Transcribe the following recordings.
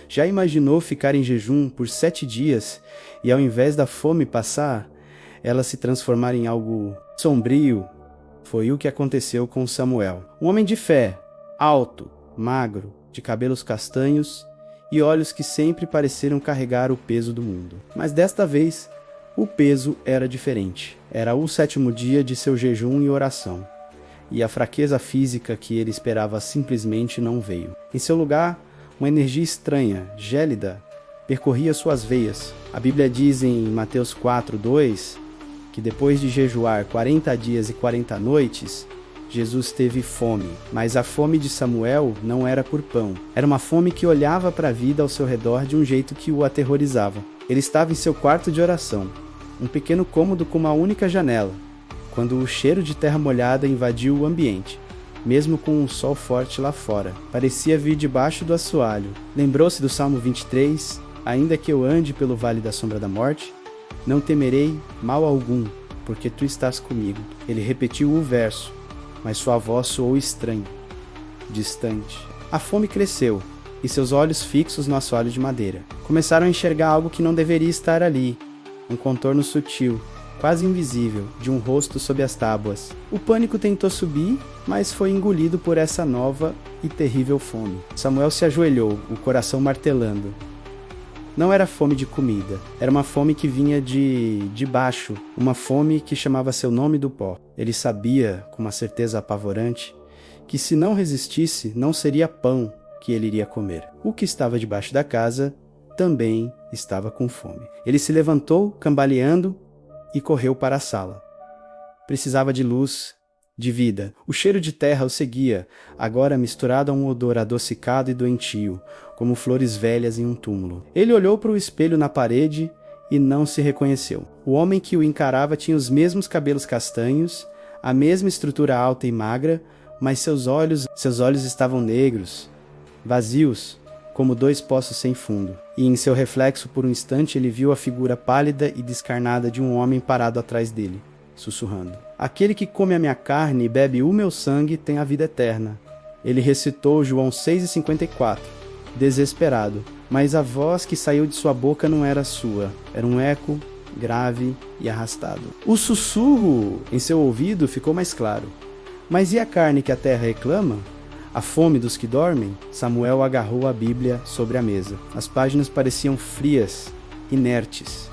Já imaginou ficar em jejum por 7 dias e, ao invés da fome passar, ela se transformar em algo sombrio? Foi o que aconteceu com Samuel. Um homem de fé, alto, magro, de cabelos castanhos e olhos que sempre pareceram carregar o peso do mundo. Mas desta vez, o peso era diferente. Era o 7º dia de seu jejum e oração, e a fraqueza física que ele esperava simplesmente não veio. Em seu lugar, uma energia estranha, gélida, percorria suas veias. A Bíblia diz em Mateus 4:2 que depois de jejuar 40 dias e 40 noites, Jesus teve fome. Mas a fome de Samuel não era por pão. Era uma fome que olhava para a vida ao seu redor de um jeito que o aterrorizava. Ele estava em seu quarto de oração, um pequeno cômodo com uma única janela, quando o cheiro de terra molhada invadiu o ambiente. Mesmo com um sol forte lá fora, parecia vir debaixo do assoalho. Lembrou-se do Salmo 23, ainda que eu ande pelo vale da sombra da morte, não temerei mal algum, porque tu estás comigo. Ele repetiu o verso, mas sua voz soou estranha, distante. A fome cresceu, e seus olhos fixos no assoalho de madeira começaram a enxergar algo que não deveria estar ali, um contorno sutil, quase invisível, de um rosto sob as tábuas. O pânico tentou subir, mas foi engolido por essa nova e terrível fome. Samuel se ajoelhou, o coração martelando. Não era fome de comida, era uma fome que vinha de baixo, uma fome que chamava seu nome do pó. Ele sabia, com uma certeza apavorante, que se não resistisse, não seria pão que ele iria comer. O que estava debaixo da casa também estava com fome. Ele se levantou, cambaleando, e correu para a sala. Precisava de luz, de vida. O cheiro de terra o seguia, agora misturado a um odor adocicado e doentio, como flores velhas em um túmulo. Ele olhou para o espelho na parede e não se reconheceu. O homem que o encarava tinha os mesmos cabelos castanhos, a mesma estrutura alta e magra, mas seus olhos estavam negros, vazios, como 2 poços sem fundo. E em seu reflexo, por um instante, ele viu a figura pálida e descarnada de um homem parado atrás dele, sussurrando: aquele que come a minha carne e bebe o meu sangue tem a vida eterna. Ele recitou João 6,54, desesperado, mas a voz que saiu de sua boca não era sua, era um eco grave e arrastado. O sussurro em seu ouvido ficou mais claro. Mas e a carne que a terra reclama? A fome dos que dormem? Samuel agarrou a Bíblia sobre a mesa. As páginas pareciam frias, inertes.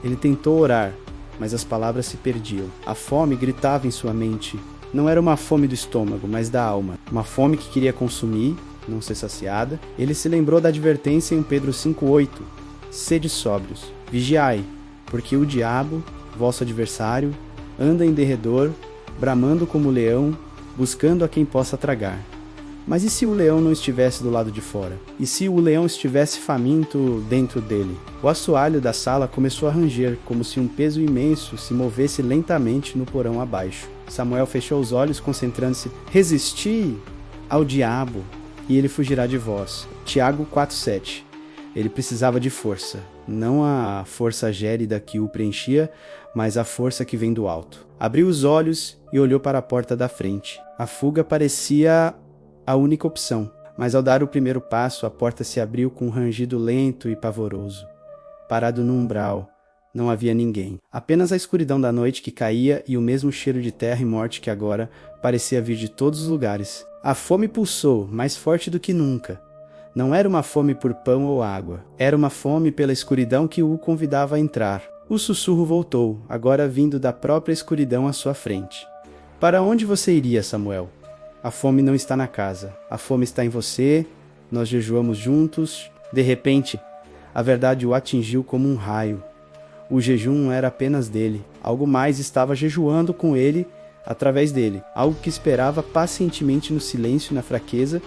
Ele tentou orar, mas as palavras se perdiam. A fome gritava em sua mente. Não era uma fome do estômago, mas da alma. Uma fome que queria consumir, não ser saciada. Ele se lembrou da advertência em Pedro 5,8. Sede sóbrios, vigiai, porque o diabo, vosso adversário, anda em derredor, bramando como leão, buscando a quem possa tragar. Mas e se o leão não estivesse do lado de fora? E se o leão estivesse faminto dentro dele? O assoalho da sala começou a ranger, como se um peso imenso se movesse lentamente no porão abaixo. Samuel fechou os olhos, concentrando-se. Resisti ao diabo, e ele fugirá de vós. Tiago 4,7. Ele precisava de força. Não a força gélida que o preenchia, mas a força que vem do alto. Abriu os olhos e olhou para a porta da frente. A fuga parecia a única opção, mas ao dar o primeiro passo, a porta se abriu com um rangido lento e pavoroso. Parado no umbral, não havia ninguém. Apenas a escuridão da noite que caía e o mesmo cheiro de terra e morte que agora parecia vir de todos os lugares. A fome pulsou, mais forte do que nunca. Não era uma fome por pão ou água. Era uma fome pela escuridão que o convidava a entrar. O sussurro voltou, agora vindo da própria escuridão à sua frente. Para onde você iria, Samuel? A fome não está na casa. A fome está em você. Nós jejuamos juntos. De repente, a verdade o atingiu como um raio. O jejum não era apenas dele. Algo mais estava jejuando com ele, através dele. Algo que esperava pacientemente no silêncio e na fraqueza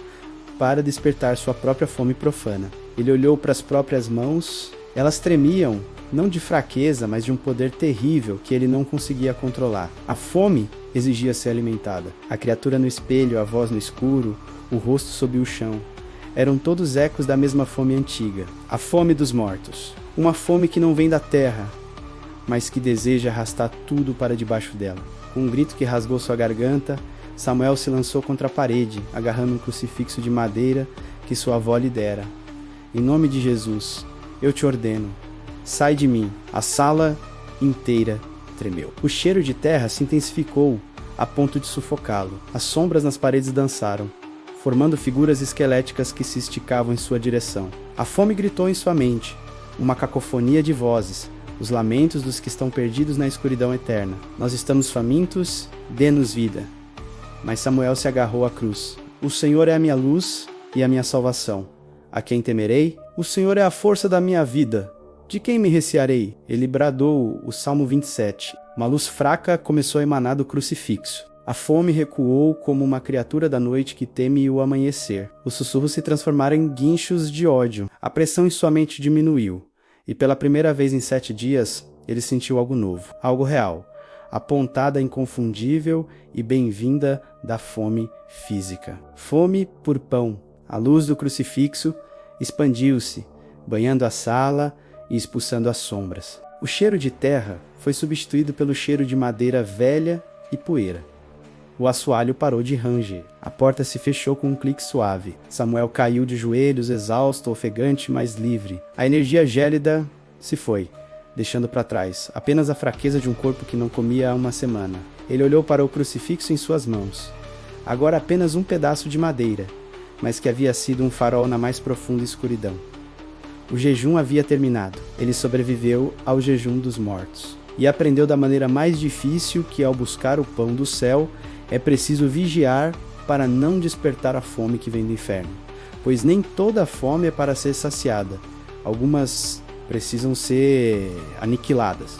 para despertar sua própria fome profana. Ele olhou para as próprias mãos. Elas tremiam, não de fraqueza, mas de um poder terrível que ele não conseguia controlar. A fome exigia ser alimentada. A criatura no espelho, a voz no escuro, o rosto sob o chão. Eram todos ecos da mesma fome antiga. A fome dos mortos. Uma fome que não vem da terra, mas que deseja arrastar tudo para debaixo dela. Com um grito que rasgou sua garganta, Samuel se lançou contra a parede, agarrando um crucifixo de madeira que sua avó lhe dera. Em nome de Jesus, eu te ordeno, sai de mim. A sala inteira tremeu. O cheiro de terra se intensificou a ponto de sufocá-lo. As sombras nas paredes dançaram, formando figuras esqueléticas que se esticavam em sua direção. A fome gritou em sua mente, uma cacofonia de vozes, os lamentos dos que estão perdidos na escuridão eterna. Nós estamos famintos, dê-nos vida. Mas Samuel se agarrou à cruz. O Senhor é a minha luz e a minha salvação. A quem temerei? O Senhor é a força da minha vida. De quem me recearei? Ele bradou o Salmo 27. Uma luz fraca começou a emanar do crucifixo. A fome recuou como uma criatura da noite que teme o amanhecer. Os sussurros se transformaram em guinchos de ódio. A pressão em sua mente diminuiu. E pela primeira vez em 7 dias, ele sentiu algo novo, algo real. A pontada inconfundível e bem-vinda da fome física. Fome por pão. A luz do crucifixo expandiu-se, banhando a sala e expulsando as sombras. O cheiro de terra foi substituído pelo cheiro de madeira velha e poeira. O assoalho parou de ranger. A porta se fechou com um clique suave. Samuel caiu de joelhos, exausto, ofegante, mas livre. A energia gélida se foi, deixando para trás apenas a fraqueza de um corpo que não comia há uma semana. Ele olhou para o crucifixo em suas mãos. Agora apenas um pedaço de madeira, mas que havia sido um farol na mais profunda escuridão. O jejum havia terminado. Ele sobreviveu ao jejum dos mortos. E aprendeu da maneira mais difícil que, ao buscar o pão do céu, é preciso vigiar para não despertar a fome que vem do inferno. Pois nem toda fome é para ser saciada. Algumas precisam ser aniquiladas.